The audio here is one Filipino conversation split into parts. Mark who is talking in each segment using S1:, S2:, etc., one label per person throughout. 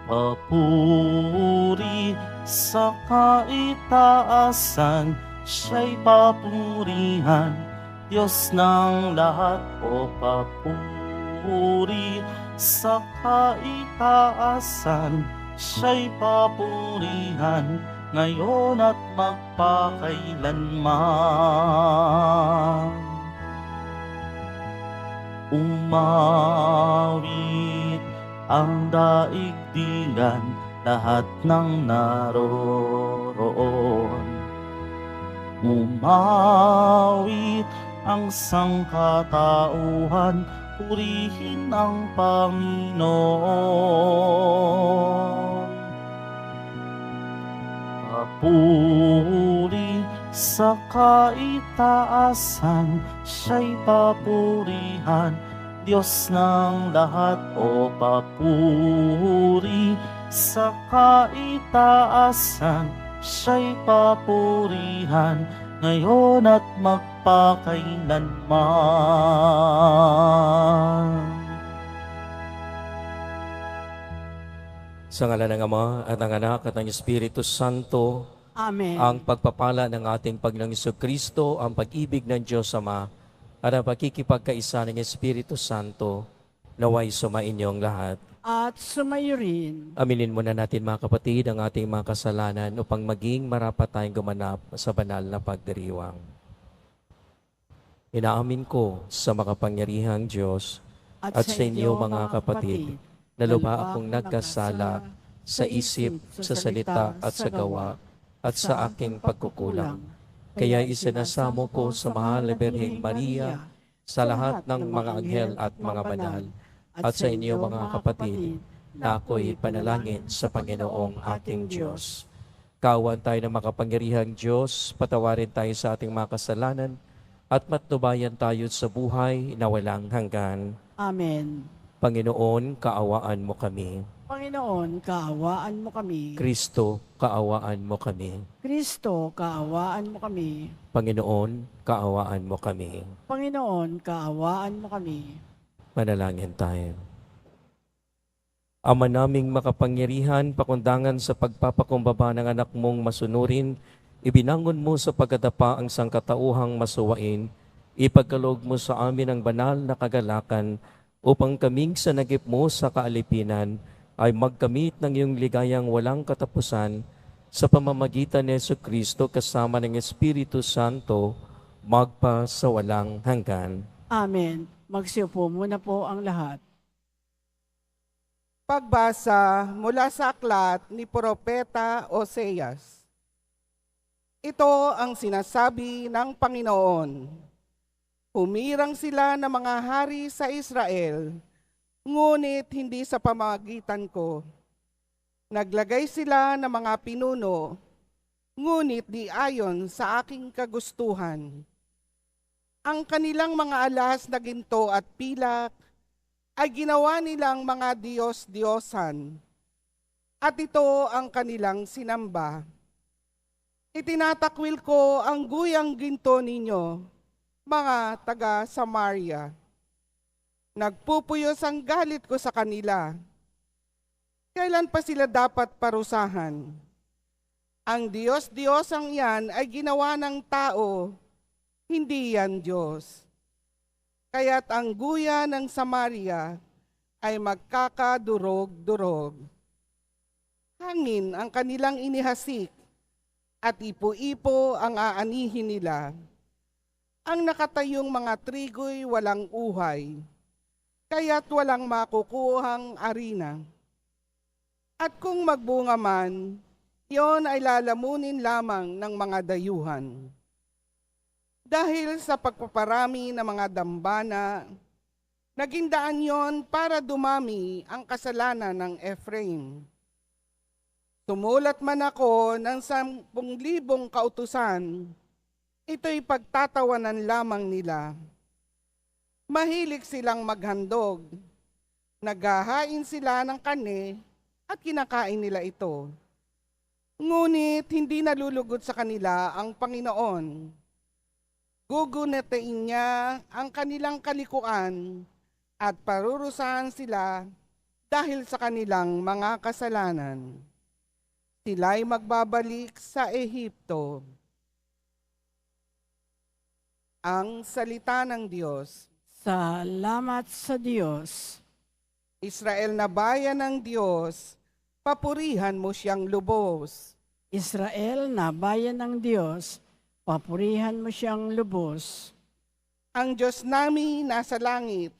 S1: papuri sa kaitaasan, siya'y papurihan, Diyos ng lahat. O papuri sa kaitaasan, siya'y papurihan, ngayon at magpakailanman. Umawit ang daigdigan, lahat ng naroroon. Umawit ang sangkatauhan, purihin ang Panginoon. Papuri sa kaitaasan, siya'y papurihan, Diyos ng lahat. O papuri sa kaitaasan, siya'y papurihan, ngayon at magpakailanman.
S2: Sa ngalan ng Ama at ng Anak at ng Espiritu Santo,
S3: Amen.
S2: ang pagpapala ng ating Panginoong Jesucristo, ang pag-ibig ng Diyos Ama, at ang pakikipagkaisa ng Espiritu Santo, naway sumainyong lahat.
S3: At sumayo rin.
S2: Aminin muna natin mga kapatid ang ating mga kasalanan upang maging marapat tayong gumanap sa banal na pagdiriwang. Inaamin ko sa makapangyarihang Diyos at sa inyo mga kapatid, na lubha akong nagkasala sa isip, sa salita at sa gawa at sa aking pagkukulang. Kaya isinasamo ko sa mahal na Birheng Maria, sa lahat ng mga anghel at mga banal, at sa inyo mga kapatid, na ako'y panalangin sa Panginoong aking Diyos. Kawan tayo ng makapangyarihang Diyos, patawarin tayo sa ating mga kasalanan, at matnubayan tayo sa buhay na walang hanggan.
S3: Amen.
S2: Panginoon, kaawaan mo kami.
S3: Panginoon, kaawaan mo kami.
S2: Kristo, kaawaan mo kami.
S3: Kristo, kaawaan mo kami.
S2: Panginoon, kaawaan mo kami.
S3: Panginoon, kaawaan mo kami.
S2: Manalangin tayo. Ama naming makapangyarihan, pakundangan sa pagpapakumbaba ng anak mong masunurin, ibinangon mo sa pagkadapa ang sangkatauhang masuwain, ipagkaloob mo sa amin ang banal na kagalakan, upang kaming sa nagip mo sa kaalipinan ay magkamit ng iyong ligayang walang katapusan sa pamamagitan ni Jesucristo kasama ng Espiritu Santo, magpa sa walang hanggan.
S3: Amen. Magsiupo muna po ang lahat.
S4: Pagbasa mula sa aklat ni Propeta Oseas. Ito ang sinasabi ng Panginoon. Humirang sila ng mga hari sa Israel, ngunit hindi sa pamamagitan ko. Naglagay sila ng mga pinuno, ngunit di ayon sa aking kagustuhan. Ang kanilang mga alas na ginto at pilak ay ginawa nilang mga Diyos-Diyosan, at ito ang kanilang sinamba. Itinatakwil ko ang guyang ginto ninyo, mga taga Samaria. Nagpupuyos ang galit ko sa kanila. Kailan pa sila dapat parusahan? Ang Diyos-Diyosang yan ay ginawa ng tao, hindi yan Diyos. Kaya't ang guya ng Samaria ay magkakadurog-durog. Hangin ang kanilang inihasik at ipo-ipo ang aanihin nila. Ang nakatayong mga trigo'y walang uhay, kaya't walang makukuhang arina. At kung magbunga man, yon ay lalamunin lamang ng mga dayuhan. Dahil sa pagpaparami ng mga dambana, naging daan yon para dumami ang kasalanan ng Ephraim. Sumulat man ako ng 10,000 kautusan, ito'y pagtatawanan lamang nila. Mahilig silang maghandog. Naghahain sila ng karne at kinakain nila ito. Ngunit hindi nalulugod sa kanila ang Panginoon. Gugunatain niya ang kanilang kalikuan at parurusahan sila dahil sa kanilang mga kasalanan. Sila'y magbabalik sa Ehipto. Ang salita ng Diyos.
S3: Salamat sa Diyos.
S4: Israel na bayan ng Diyos, papurihan mo siyang lubos.
S3: Israel na bayan ng Diyos, papurihan mo siyang lubos.
S4: Ang Diyos namin nasa langit,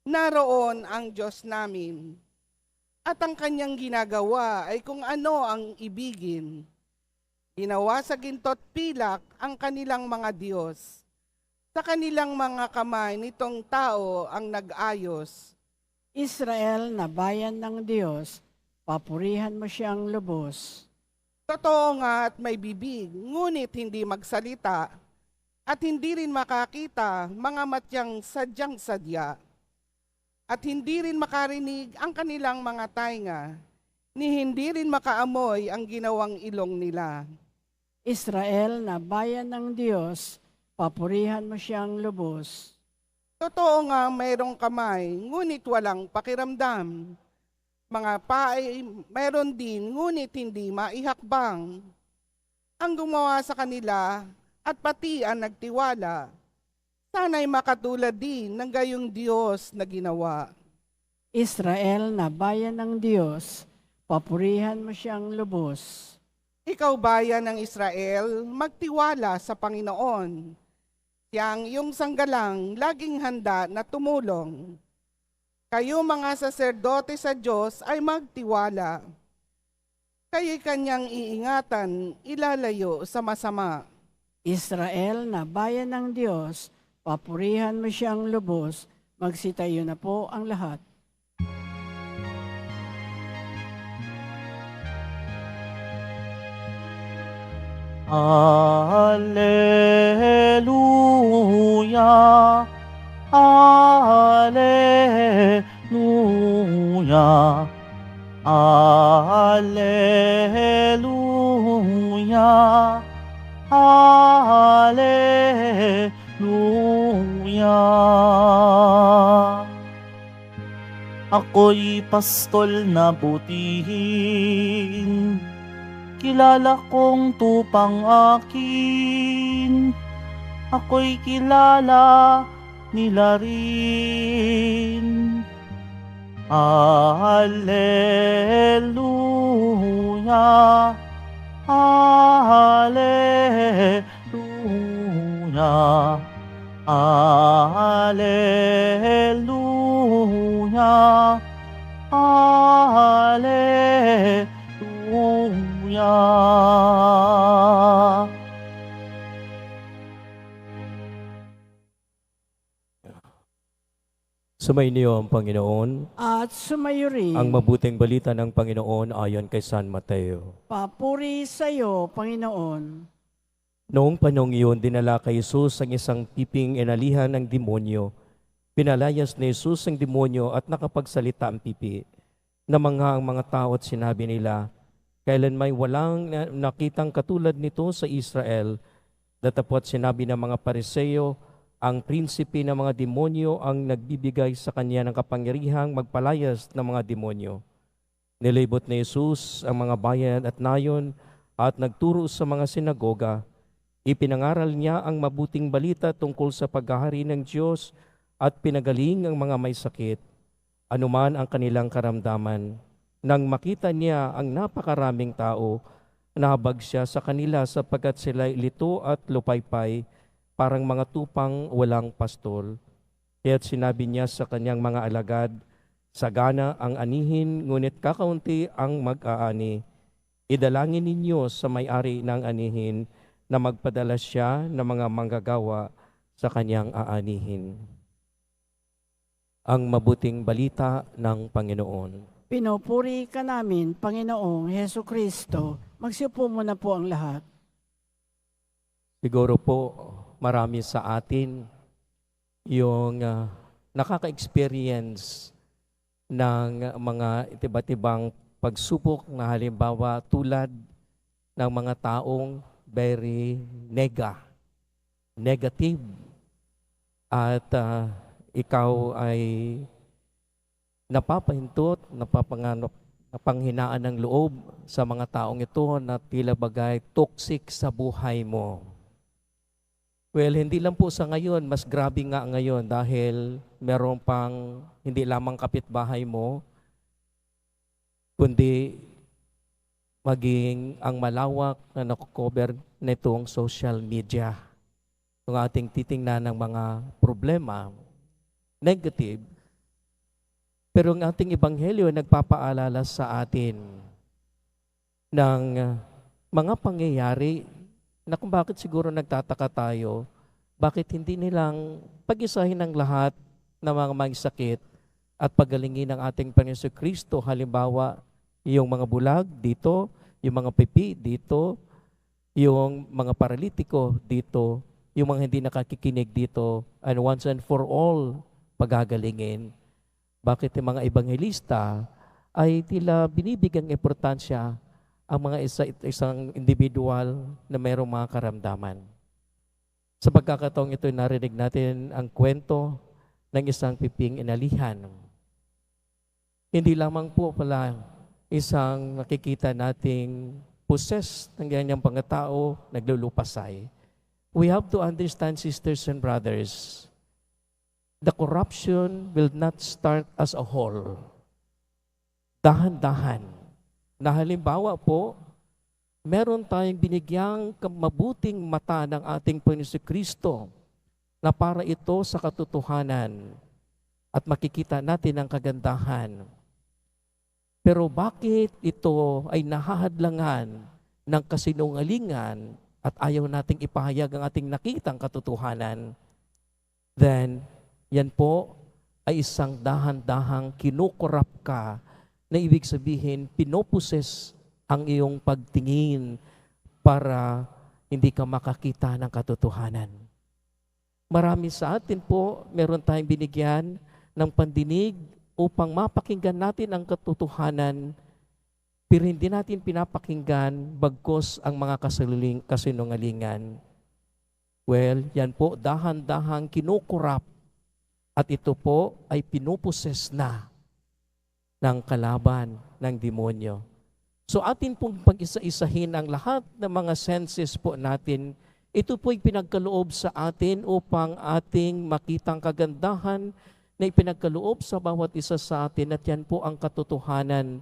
S4: naroon ang Diyos namin. At ang kanyang ginagawa ay kung ano ang ibigin. Ginawa sa ginto't pilak ang kanilang mga Diyos. Sa kanilang mga kamay nitong tao ang nag-ayos.
S3: Israel na bayan ng Diyos, papurihan mo siyang lubos.
S4: Totoo nga at may bibig, ngunit hindi magsalita, at hindi rin makakita mga matyang sadyang sadya, at hindi rin makarinig ang kanilang mga tainga, ni hindi rin makaamoy ang ginawang ilong nila.
S3: Israel na bayan ng Diyos, papurihan mo siyang lubos.
S4: Totoo nga mayroong kamay, ngunit walang pakiramdam. Mga paa ay mayroon din, ngunit hindi maihakbang. Ang gumawa sa kanila at pati ang nagtiwala, sana'y makatulad din ng gayong Diyos na ginawa.
S3: Israel na bayan ng Diyos, papurihan mo siyang lubos.
S4: Ikaw bayan ng Israel, magtiwala sa Panginoon. Siyang iyong sanggalang laging handa na tumulong. Kayo mga saserdote sa Diyos ay magtiwala. Kayo'y kanyang iingatan, ilalayo sa masama.
S3: Israel na bayan ng Diyos, papurihan mo siyang lubos. Magsitayo na po ang lahat.
S1: Alleluia, Alleluia, Alleluia, Alleluia. Ako'y pastol na butihin, kilala kong tupang akin, ako'y kilala nila rin. Alleluia, Alleluia, Alleluia, Alleluia.
S2: Sumainyo ang Panginoon.
S3: At sumayo rin.
S2: Ang mabuting balita ng Panginoon ayon kay San Mateo.
S3: Papuri sa iyo, Panginoon.
S2: Noong panahong iyon, dinala kay Jesus ang isang piping inalihan ng demonyo. Pinalayas ni Jesus ang demonyo at nakapagsalita ang pipi. Namangha ang mga tao at sinabi nila, kailan may walang nakitang katulad nito sa Israel. Datapot sinabi ng mga Pariseo, ang prinsipe ng mga demonyo ang nagbibigay sa kanya ng kapangyarihang magpalayas ng mga demonyo. Nilibot ni Jesus ang mga bayan at nayon at nagturo sa mga sinagoga. Ipinangaral niya ang mabuting balita tungkol sa paghahari ng Diyos at pinagaling ang mga may sakit, anuman ang kanilang karamdaman. Nang makita niya ang napakaraming tao, nahabag siya sa kanila sapagkat sila'y lito at lupaypay, parang mga tupang walang pastol. Kaya't sinabi niya sa kanyang mga alagad, sagana ang anihin, ngunit kakaunti ang mag-aani. Idalangin ninyo sa may-ari ng anihin na magpadala siya ng mga manggagawa sa kanyang aanihin. Ang mabuting balita ng Panginoon.
S3: Pinupuri ka namin, Panginoong Heso Kristo. Magsiupo muna po ang lahat.
S2: Siguro po, marami sa atin yung nakaka-experience ng mga iba't ibang pagsubok na halimbawa tulad ng mga taong very negative at ikaw ay napapahintot, napanghinaan ng loob sa mga taong ito na tila bagay toxic sa buhay mo. Well, hindi lang po sa ngayon, mas grabe nga ngayon dahil meron pang hindi lamang kapitbahay mo, kundi maging ang malawak na nakocover nitong social media. Kung ating titingnan ng mga problema, negative, pero ang ating ebanghelyo nagpapaalala sa atin ng mga pangyayari na kung bakit siguro nagtataka tayo, bakit hindi nilang pag-isahin ang lahat ng mga may sakit at pagalingin ng ating Panginoon Kristo. Halimbawa, yung mga bulag dito, yung mga pipi dito, yung mga paralitiko dito, yung mga hindi nakakikinig dito, and once and for all, pagagalingin. Bakit yung mga ebanghelista ay tila binibigyang importansya ang mga isang individual na mayroong mga karamdaman. Sa pagkakataong ito, narinig natin ang kwento ng isang piping inalihan. Hindi lamang po pala isang nakikita nating possessed ng ganyang pangatao, naglulupasay. We have to understand, sisters and brothers, the corruption will not start as a whole. Dahan-dahan. Na halimbawa po, meron tayong binigyang mabuting mata ng ating Panginoon Kristo na para ito sa katotohanan at makikita natin ang kagandahan. Pero bakit ito ay nahahadlangan ng kasinungalingan at ayaw nating ipahayag ang ating nakitang katotohanan? Then, yan po ay isang dahan-dahang kinukurap ka na ibig sabihin, pinoposes ang iyong pagtingin para hindi ka makakita ng katotohanan. Marami sa atin po, meron tayong binigyan ng pandinig upang mapakinggan natin ang katotohanan, pero hindi natin pinapakinggan bagkos ang mga kasinungalingan. Well, yan po, dahan-dahang kinukurap at ito po ay pinoposes na ng kalaban ng demonyo. So atin pong pag-isa-isahin ang lahat ng mga senses po natin. Ito po'y pinagkaloob sa atin upang ating makitang kagandahan na ipinagkaloob sa bawat isa sa atin at yan po ang katotohanan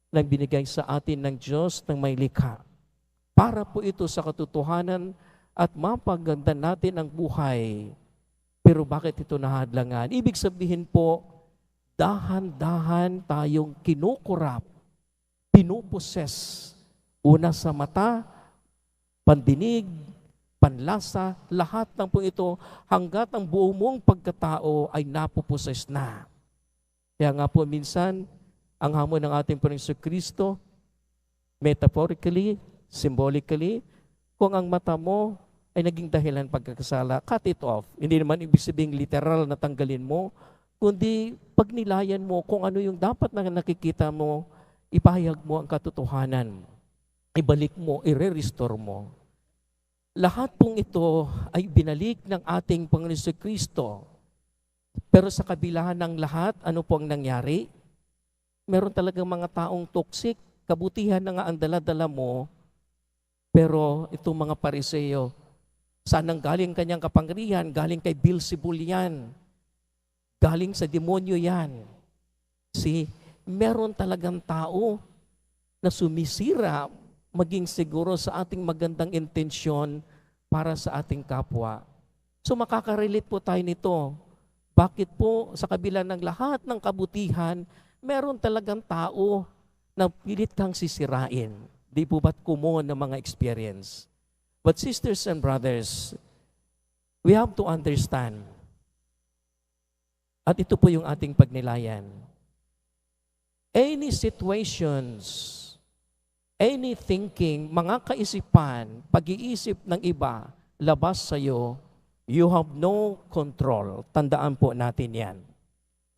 S2: na binigay sa atin ng Diyos ng may likha. Para po ito sa katotohanan at mapaganda natin ang buhay. Pero bakit ito nahadlangan? Ibig sabihin po, dahan-dahan tayong kinukurap, pinuposes. Una sa mata, pandinig, panlasa, lahat ng po ito hanggat ang buong mong pagkatao ay napuposes na. Kaya nga po minsan, ang hamon ng ating Panginoon Kristo, metaphorically, symbolically, kung ang mata mo ay naging dahilan pagkakasala, cut it off. Hindi naman ibig sabihin literal na tanggalin mo, kundi pagnilayan mo kung ano yung dapat na nakikita mo, ipahayag mo ang katotohanan. Ibalik mo, i-restore mo. Lahat pong ito ay binalik ng ating Panginoon Kristo. Pero sa kabila ng lahat, ano po ang nangyari? Meron talagang mga taong toxic, kabutihan na nga ang dala-dala mo, pero itong mga Pariseo, saan ang galing kanyang kapangyarihan? Galing kay Beelzebul yan. Galing sa demonyo yan. Meron talagang tao na sumisira maging siguro sa ating magandang intensyon para sa ating kapwa. So makaka-relate po tayo nito. Bakit po sa kabila ng lahat ng kabutihan, meron talagang tao na pilit kang sisirain? Di po ba't common na mga experience? But sisters and brothers, we have to understand. At ito po yung ating pagnilayan. Any situations, any thinking, mga kaisipan, pag-iisip ng iba, labas sa'yo, you have no control. Tandaan po natin yan.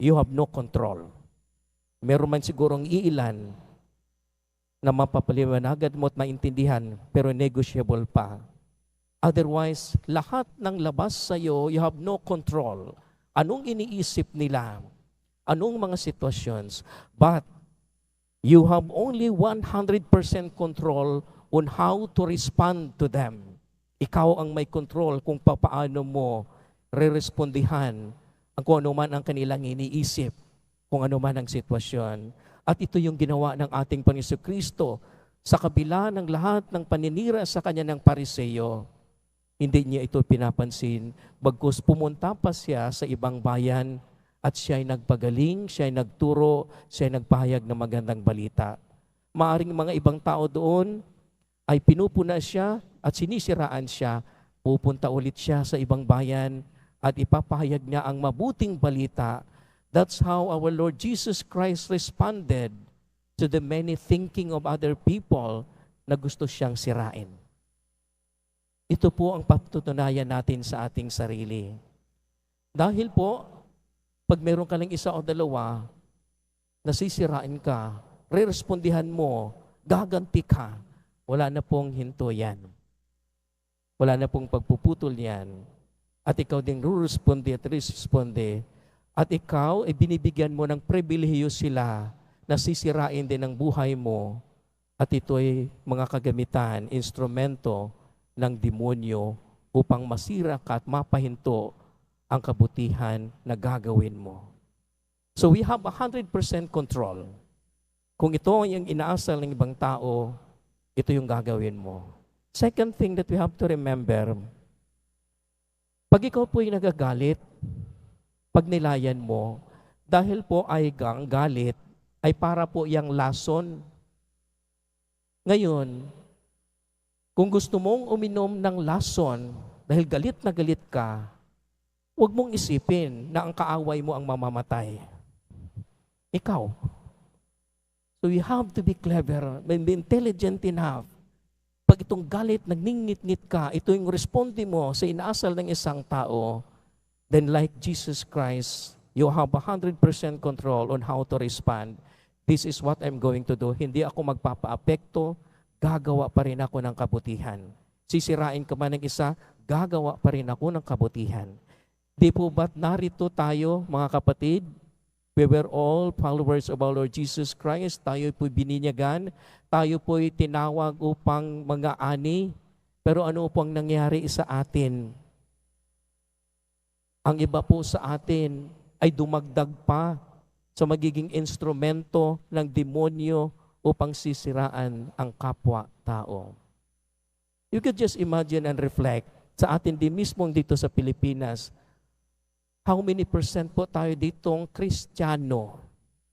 S2: You have no control. Meron man sigurong iilan na mapapaliwanagan mo at maintindihan, pero negotiable pa. Otherwise, lahat ng labas sa'yo, you have no control. Anong iniisip nila? anong mga sitwasyons. But you have only 100% control on how to respond to them. Ikaw ang may control kung paano mo re-respondihan ang kung ano man ang kanilang iniisip, kung ano man ang sitwasyon. At ito yung ginawa ng ating Panginoon Kristo sa kabila ng lahat ng paninira sa kanya ng Pariseyo. Hindi niya ito pinapansin, bagkus pumunta pa siya sa ibang bayan at siya ay nagpagaling, siya ay nagturo, siya ay nagpahayag ng magandang balita. Maaring mga ibang tao doon ay pinupuna siya at sinisiraan siya, pupunta ulit siya sa ibang bayan at ipapahayag niya ang mabuting balita. That's how our Lord Jesus Christ responded to the many thinking of other people na gusto siyang sirain. Ito po ang patutunayan natin sa ating sarili. Dahil po, pag meron ka lang isa o dalawa, nasisirain ka, re-respondihan mo, gaganti ka, wala na pong hinto yan. Wala na pong pagpuputol yan. At ikaw din re-responde at responde. At ikaw ay binibigyan mo ng pribilehiyo sila na sisirain din ang buhay mo. At ito ay mga kagamitan, instrumento ng demonyo upang masira ka at mapahinto ang kabutihan na gagawin mo. So we have 100% control. Kung ito yung inaasal ng ibang tao, ito yung gagawin mo. Second thing that we have to remember, pag ikaw po ay nagagalit, pag nilayan mo, dahil po ay ang galit, ay para po yung lason. Ngayon, kung gusto mong uminom ng lason, dahil galit na galit ka, huwag mong isipin na ang kaaway mo ang mamamatay. Ikaw. So you have to be clever, be intelligent enough. Pag itong galit, nagningit-ngit ka, ito yung responde mo sa inaasal ng isang tao, then like Jesus Christ, you have 100% control on how to respond. This is what I'm going to do. Hindi ako magpapa-apekto, gagawa pa rin ako ng kabutihan. Sisirain ka man ng isa, gagawa pa rin ako ng kabutihan. Di po ba't narito tayo, mga kapatid? We were all followers of our Lord Jesus Christ. Tayo po'y bininyagan. Tayo po'y tinawag upang mga ani. Pero ano pong nangyari sa atin? Ang iba po sa atin ay dumagdag pa sa magiging instrumento ng demonyo upang sisiraan ang kapwa-tao. You could just imagine and reflect sa atin din mismong dito sa Pilipinas, how many % po tayo ditong Kristiyano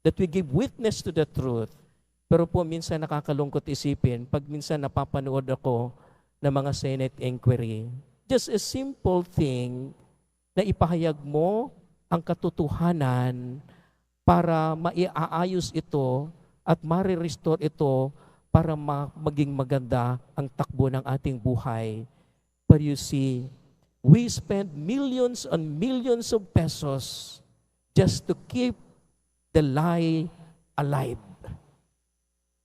S2: that we give witness to the truth. Pero po minsan nakakalungkot isipin, pag minsan napapanood ako ng mga Senate inquiry, just a simple thing na ipahayag mo ang katotohanan para maiaayos ito at ma-restore ito para maging maganda ang takbo ng ating buhay. But you see, we spend millions and millions of pesos just to keep the lie alive.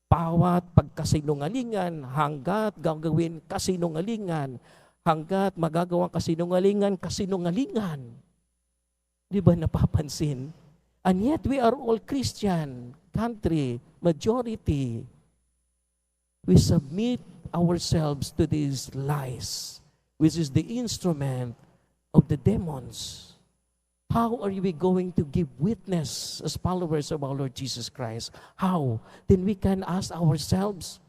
S2: Bawat pagkasinungalingan, hanggat gagawin kasinungalingan, hanggat magagawang kasinungalingan. Di ba napapansin? And yet we are all Christian country, majority. We submit ourselves to these lies, which is the instrument of the demons. How are we going to give witness as followers of our Lord Jesus Christ? How? Then we can ask ourselves,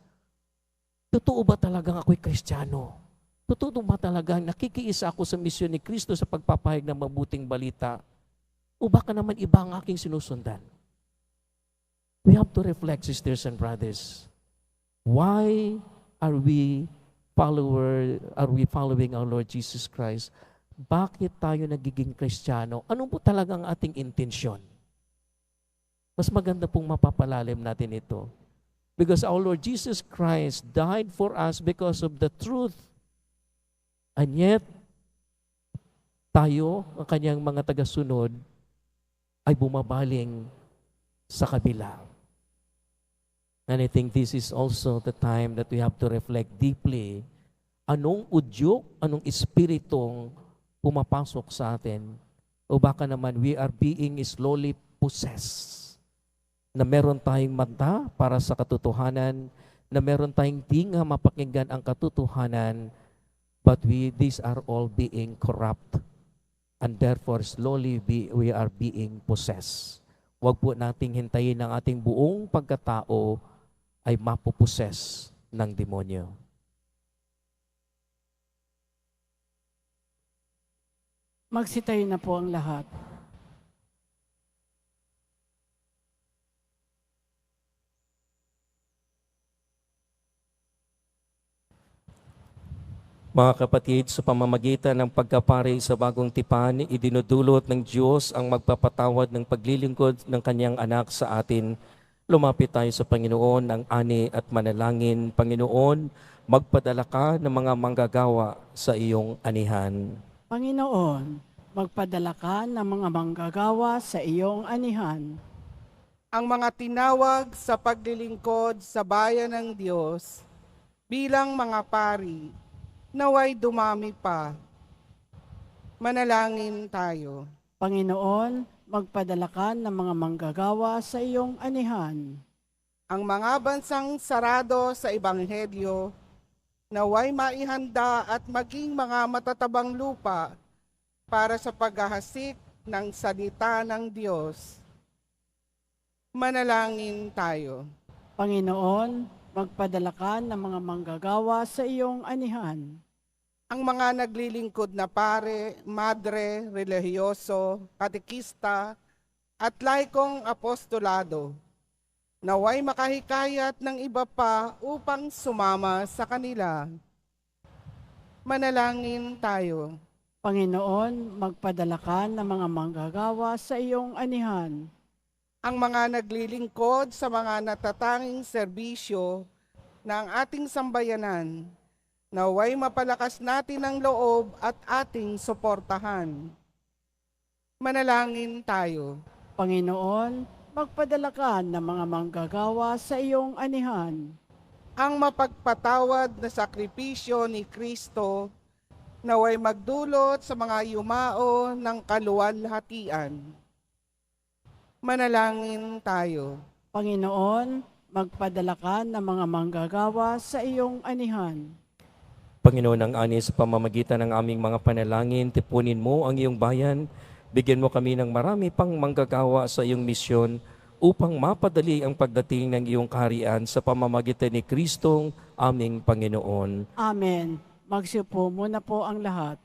S2: totoo ba talagang ako'y Kristiyano? Totoo ba talagang nakikiisa ako sa misyon ni Kristo sa pagpapahayag ng mabuting balita? O baka naman iba ang aking sinusundan? We have to reflect, sisters and brothers. Why are we following our Lord Jesus Christ? Bakit tayo nagiging Kristiyano? Ano po talaga ang ating intensyon? Mas maganda pong mapapalalim natin ito. Because our Lord Jesus Christ died for us because of the truth. And yet, tayo, ang kanyang mga tagasunod, ay bumabaling sa kabila. And I think this is also the time that we have to reflect deeply. Anong udyok, anong espiritong pumapasok sa atin? O baka naman we are being slowly possess. Na meron tayong mata para sa katotohanan, na meron tayong tinga mapakinggan ang katotohanan, but these are all being corrupt. And therefore, slowly we are being possessed. Huwag po nating hintayin ang ating buong pagkatao ay mapoposes ng demonyo.
S3: Magsitayo na po ang lahat.
S2: Mga kapatid, sa pamamagitan ng pagkapari sa bagong tipan, idinudulot ng Diyos ang magpapatawad ng paglilingkod ng Kanyang anak sa atin. Lumapit tayo sa Panginoon ng ani at manalangin. Panginoon, magpadala ka ng mga manggagawa sa iyong anihan.
S3: Panginoon, magpadala ka ng mga manggagawa sa iyong anihan.
S4: Ang mga tinawag sa paglilingkod sa bayan ng Diyos bilang mga pari, naway dumami pa. Manalangin tayo.
S3: Panginoon, magpadala ka ng mga manggagawa sa iyong anihan.
S4: Ang mga bansang sarado sa Ebanghelyo, naway maihanda at maging mga matatabang lupa para sa paghahasik ng salita ng Diyos. Manalangin tayo.
S3: Panginoon, magpadala ka ng mga manggagawa sa iyong anihan.
S4: Ang mga naglilingkod na pare, madre, relihiyoso, katekista, at laikong apostolado, naway makahikayat ng iba pa upang sumama sa kanila. Manalangin tayo.
S3: Panginoon, magpadala ka ng mga manggagawa sa iyong anihan.
S4: Ang mga naglilingkod sa mga natatanging serbisyo ng ating sambayanan, naway mapalakas natin ang loob at ating suportahan. Manalangin tayo.
S3: Panginoon, magpadala ka ng mga manggagawa sa iyong anihan.
S4: Ang mapagpatawad na sakripisyo ni Kristo, naway magdulot sa mga yumao ng kaluwalhatian. Manalangin tayo.
S3: Panginoon, magpadala ka ng mga manggagawa sa iyong anihan.
S2: Panginoon, ang ani sa pamamagitan ng aming mga panalangin, tipunin mo ang iyong bayan, bigyan mo kami ng marami pang manggagawa sa iyong misyon upang mapadali ang pagdating ng iyong kaharian sa pamamagitan ni Kristong aming Panginoon.
S3: Amen. Magsiupo muna po ang lahat.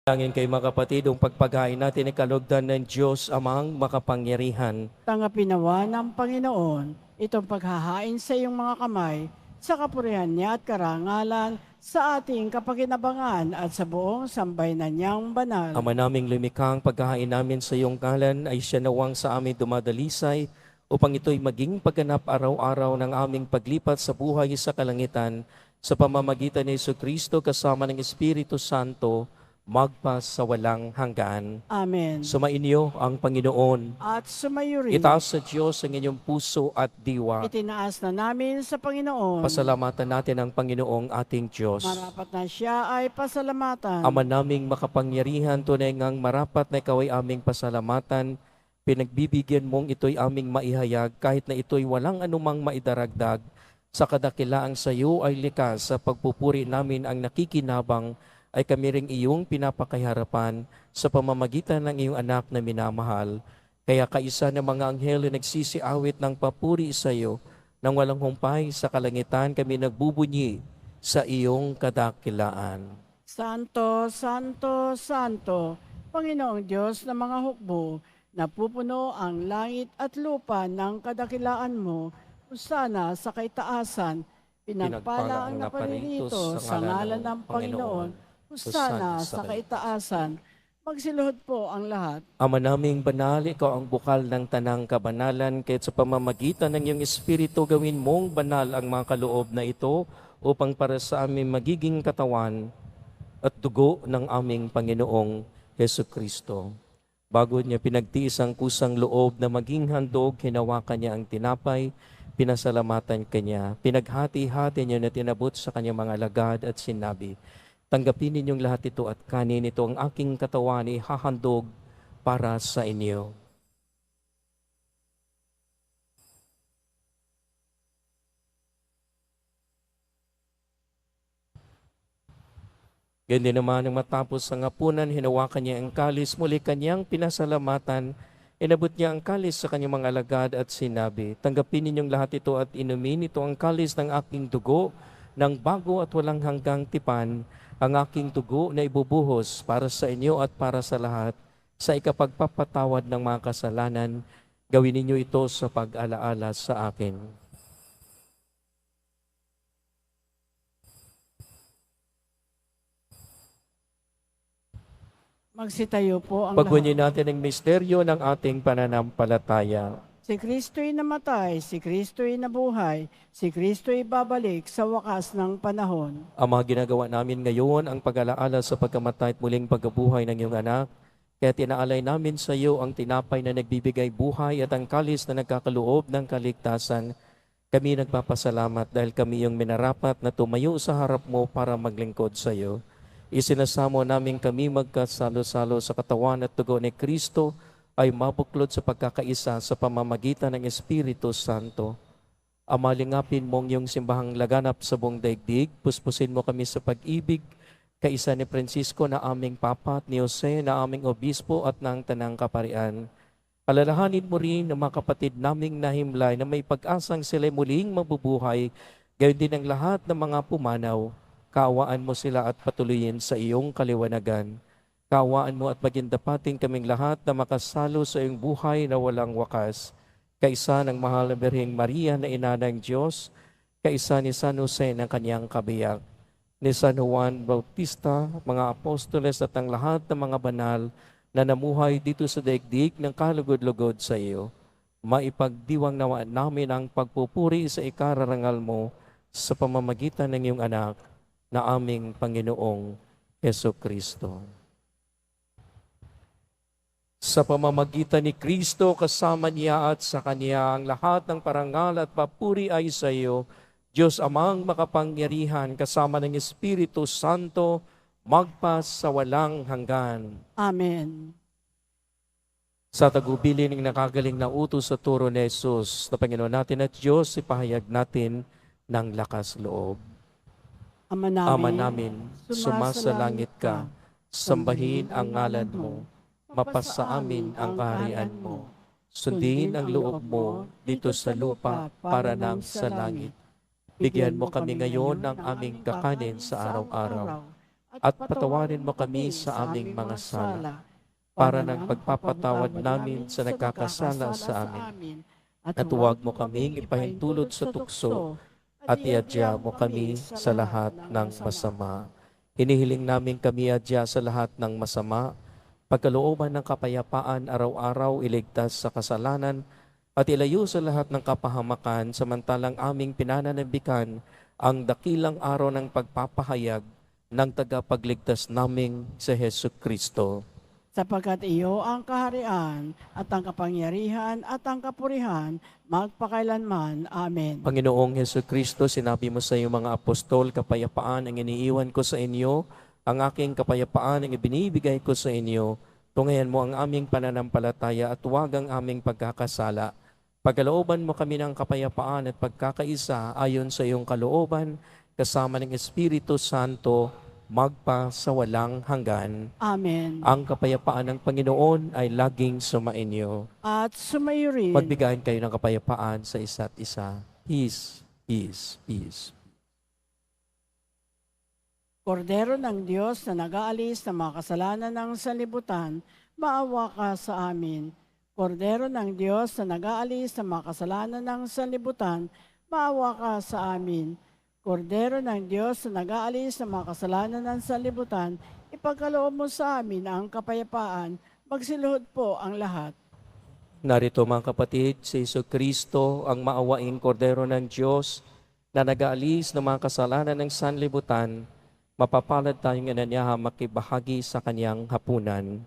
S2: Langin kay mga kapatid, ang pagpagain natin ay kalugdan ng Diyos amang makapangyarihan.
S3: Tanggapin nawa ng Panginoon itong paghahain sa iyong mga kamay sa kapurihan niya at karangalan sa ating kapakinabangan at sa buong sambayanan niyang banal.
S2: Ama naming lumikha, paghahain namin sa iyong ngalan ay siya nawang sa amin dumadalisay upang ito'y maging pagganap araw-araw ng aming paglipat sa buhay sa kalangitan sa pamamagitan ni Jesucristo kasama ng Espiritu Santo magpas sa walang hanggan.
S3: Amen.
S2: Sumainyo ang Panginoon.
S3: At sumayo rin.
S2: Itaas sa Diyos ang inyong puso at diwa.
S3: Itinaas na namin sa Panginoon.
S2: Pasalamatan natin ang Panginoong ating Diyos.
S3: Marapat na siya ay pasalamatan.
S2: Ama naming makapangyarihan, tunay ngang marapat na ikaw ay aming pasalamatan. Pinagbibigyan mong ito'y aming maihayag kahit na ito'y walang anumang maidaragdag sa kadakilaang sa iyo ay likas sa pagpupuri namin ang nakikinabang ay kami ring iyong pinapakaharapan sa pamamagitan ng iyong anak na minamahal. Kaya kaisa ng mga anghel na nagsisiawit ng papuri sa iyo, nang walang humpay sa kalangitan kami nagbubunyi sa iyong kadakilaan.
S3: Santo, Santo, Santo, Panginoong Diyos ng mga hukbo, napupuno ang langit at lupa ng kadakilaan mo, usana sa kaitaasan, pinagpala ang naparirito sa ngalan ng Panginoon, usana sa kaitaasan, magsiluhod po ang lahat.
S2: Ama naming banal, ikaw ang bukal ng tanang kabanalan, kahit sa pamamagitan ng iyong Espiritu gawin mong banal ang mga kaloob na ito upang para sa amin magiging katawan at dugo ng aming Panginoong Hesu Kristo. Bago niya pinagtiis ang kusang loob na maging handog, hinawakan niya ang tinapay, pinasalamatan kanya, pinaghati-hati niya na tinabot sa kanyang mga alagad at sinabi, tanggapin ninyong lahat ito at kanin ito ang aking katawan ihahandog para sa inyo. Ganyan din naman nang matapos ang hapunan, hinawakan niya ang kalis, muli kanyang pinasalamatan, inabot niya ang kalis sa kanyang mga alagad at sinabi, tanggapin ninyong lahat ito at inumin ito ang kalis ng aking dugo, ng bago at walang hanggang tipan, ang aking dugo na ibubuhos para sa inyo at para sa lahat, sa ikapagpapatawad ng mga kasalanan, gawin ninyo ito sa pag-alaala sa akin.
S3: Magsitayo po ang lahat.
S2: Pagunyin natin ang misteryo ng ating pananampalataya.
S3: Si Kristo'y namatay, si Kristo'y nabuhay, si Kristo'y babalik sa wakas ng panahon.
S2: Ang mga ginagawa namin ngayon ang pag-alaala sa pagkamatay at muling pagkabuhay ng iyong anak, kaya tinaalay namin sa iyo ang tinapay na nagbibigay buhay at ang kalis na nagkakaloob ng kaligtasan. Kami nagpapasalamat dahil kami yung minarapat na tumayo sa harap mo para maglingkod sa iyo. Isinasamo namin kami magkasalo-salo sa katawan at dugo ni Kristo ay mabuklod sa pagkakaisa sa pamamagitan ng Espiritu Santo. Amalingapin mong iyong simbahang laganap sa buong daigdig, puspusin mo kami sa pag-ibig, kaisa ni Francisco na aming Papa at ni Jose na aming Obispo at ng Tanang Kaparian. Alalahanin mo rin ang mga kapatid naming nahimlay na may pag-asang sila'y muling mabubuhay, gayon din ang lahat ng mga pumanaw. Kaawaan mo sila at patuloyin sa iyong kaliwanagan. Kaawaan mo at magindapating kaming lahat na makasalo sa iyong buhay na walang wakas. Kaisa ng mahal na Birheng Maria na ina ng Diyos, kaisa ni San Jose ng kanyang kabiyak, ni San Juan Bautista, mga apostoles at ang lahat ng mga banal na namuhay dito sa daigdig ng kalugod-lugod sa iyo. Maipagdiwang nawa namin ang pagpupuri sa ikararangal mo sa pamamagitan ng iyong anak na aming Panginoong Hesu Kristo. Sa pamamagitan ni Kristo, kasama niya at sa Kanya, ang lahat ng parangal at papuri ay sa iyo, Diyos Amang makapangyarihan, kasama ng Espiritu Santo, magpas sa walang hanggan.
S3: Amen.
S2: Sa tagubilin ng nakagaling na utos sa turo ni Jesus, na Panginoon natin at Diyos, ipahayag natin ng lakas loob.
S3: Ama
S2: namin, sumasalangit ka, sambahin ang ngalan mo, mapasa amin ang kaharian mo. Sundin ang loob mo dito sa lupa para nang sa langit. Bigyan mo kami ngayon ng aming kakanin sa araw-araw, at patawarin mo kami sa aming mga sala, para ng pagpapatawad namin sa nagkakasala sa amin. At huwag mo kaming ipahintulot sa tukso, at iadya mo kami sa lahat ng masama. Hinihiling namin kami adya sa lahat ng masama, pagkalooban ng kapayapaan araw-araw iligtas sa kasalanan, at ilayo sa lahat ng kapahamakan, samantalang aming pinananabikan ang dakilang araw ng pagpapahayag ng tagapagligtas naming sa Hesu Kristo.
S3: Sapagkat iyo ang kaharian at ang kapangyarihan at ang kapurihan magpakailanman. Amen.
S2: Panginoong Hesu Kristo, sinabi mo sa iyong mga apostol, kapayapaan ang iniiwan ko sa inyo, ang aking kapayapaan ang ibinibigay ko sa inyo, Tungayan mo ang aming pananampalataya at huwag ang aming pagkakasala. Pagkalooban mo kami ng kapayapaan at pagkakaisa ayon sa iyong kalooban, kasama ng Espiritu Santo, magpa sa walang hanggan.
S3: Amen.
S2: Ang kapayapaan ng Panginoon ay laging sumainyo.
S3: At sumayo rin.
S2: Magbigayin kayo ng kapayapaan sa isa't isa. Peace, peace, peace.
S3: Kordero ng Diyos na nag-aalis ng mga kasalanan ng sanlibutan, maawa ka sa amin. Kordero ng Diyos na nag-aalis ng mga kasalanan ng sanlibutan, maawa ka sa amin. Kordero ng Diyos na nag-aalis ng mga kasalanan ng sanlibutan, ipagkaloob mo sa amin ang kapayapaan, magsiluhod po ang lahat.
S2: Narito mga kapatid, si Jesucristo ang maawaing Kordero ng Diyos na nag-aalis ng mga kasalanan ng sanlibutan. Mapapalad tayong inanyaha makibahagi sa kanyang hapunan.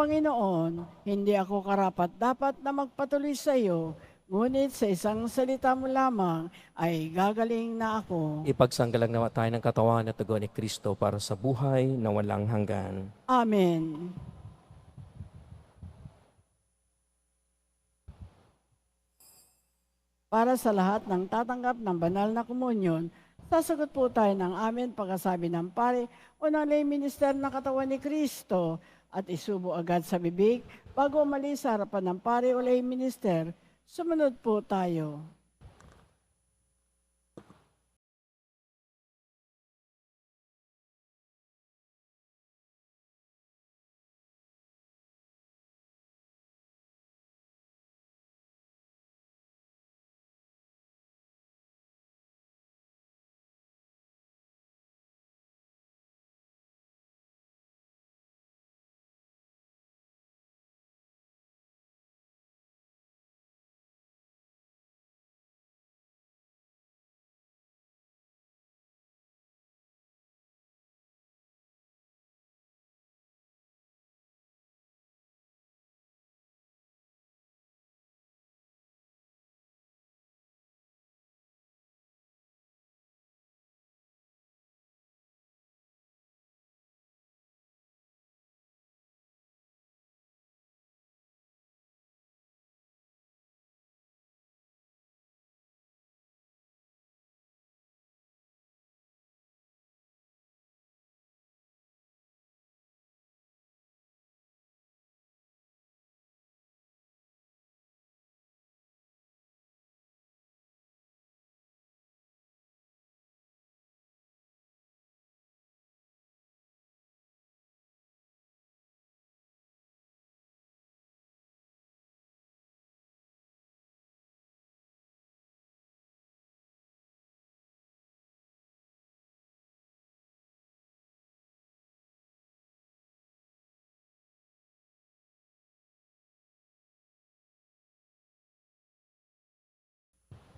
S3: Panginoon, hindi ako karapat-dapat na magpatuloy sa iyo, ngunit sa isang salita mo lamang ay gagaling na ako.
S2: Ipagsanggalang nawa tayo ng katawan at dugo ni Kristo para sa buhay na walang hanggan.
S3: Amen. Para sa lahat ng tatanggap ng banal na komunyon, sasagot po tayo ng amen pagkasabi ng pare o ng lay minister ng katawan ni Kristo at isubo agad sa bibig bago umalis sa harapan ng pare o lay minister. Sumunod po tayo.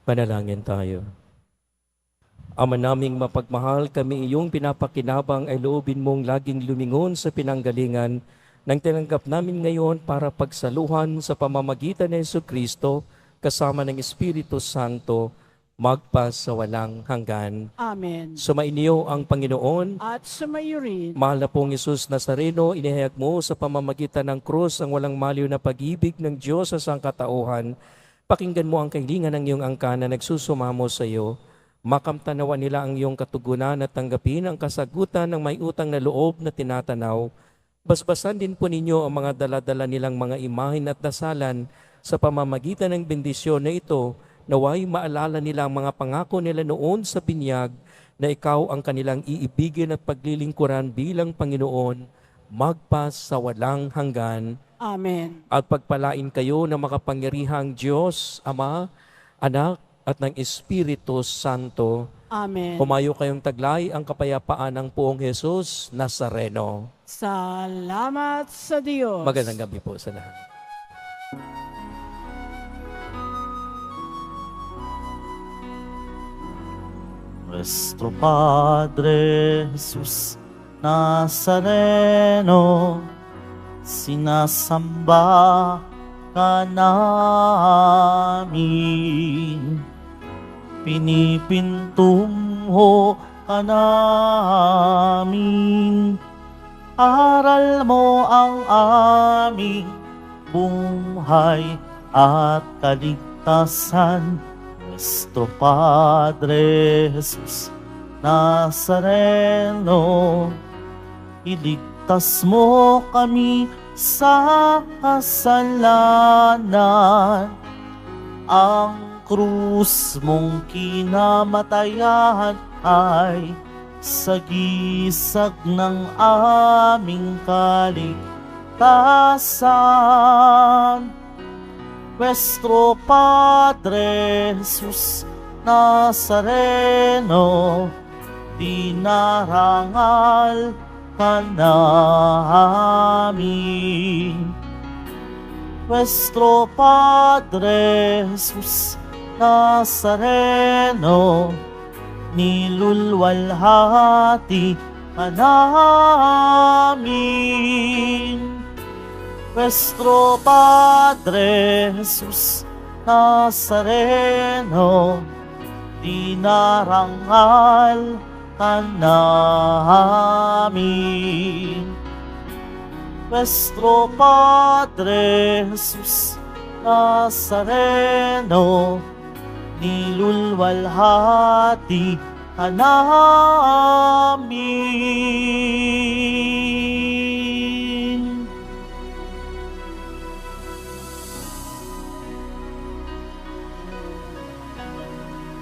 S2: Panalangin tayo. Ama naming mapagmahal, kami iyong pinapakinabang ay loobin mong laging lumingon sa pinanggalingan ng tinanggap namin ngayon para pagsaluhan sa pamamagitan ni Jesucristo kasama ng Espiritu Santo magpa sa walang hanggan.
S3: Amen.
S2: Sumainyo ang Panginoon.
S3: At sumayo rin.
S2: Mahal na pong Isus Nazareno, inihayag mo sa pamamagitan ng krus ang walang maliw na pag-ibig ng Diyos sa sangkatauhan. Pakinggan mo ang kahilingan ng iyong angkan na nagsusumamo sa iyo. Makamtanawa nila ang iyong katugunan at tanggapin ang kasagutan ng may utang na loob na tinatanaw. Basbasan din po ninyo ang mga daladala nilang mga imahin at dasalan sa pamamagitan ng bendisyon na ito. Naway maalala nila ang mga pangako nila noon sa binyag na ikaw ang kanilang iibigin at paglilingkuran bilang Panginoon magpa sa walang hanggan.
S3: Amen.
S2: At pagpalain kayo ng makapangyarihang Diyos, Ama, Anak, at ng Espiritu Santo.
S3: Amen.
S2: Humayo kayong taglay ang kapayapaan ng Poong Jesus Nazareno.
S3: Salamat sa Diyos.
S2: Magandang gabi po sa lahat.
S1: Nuestro Padre Jesus Nazareno, sinasamba ka namin, pinipintunho ka namin, aral mo ang buhay at kaligtasan. Nuestro Padre Jesus Nazareno, iligtas mo kami sa kasalanan. Ang krus mong kinamatayan ay sagisag ng aming kaligtasan. Nuestro Padre Jesus Nazareno, dinarangal ka namin. Nuestro Padre Jesus Nazareno, nilulwalhati ka namin. Nuestro Padre Jesus Nazareno, dinarangal ka namin. Nuestro Padre Jesus Nazareno, nilulwalhati ka namin.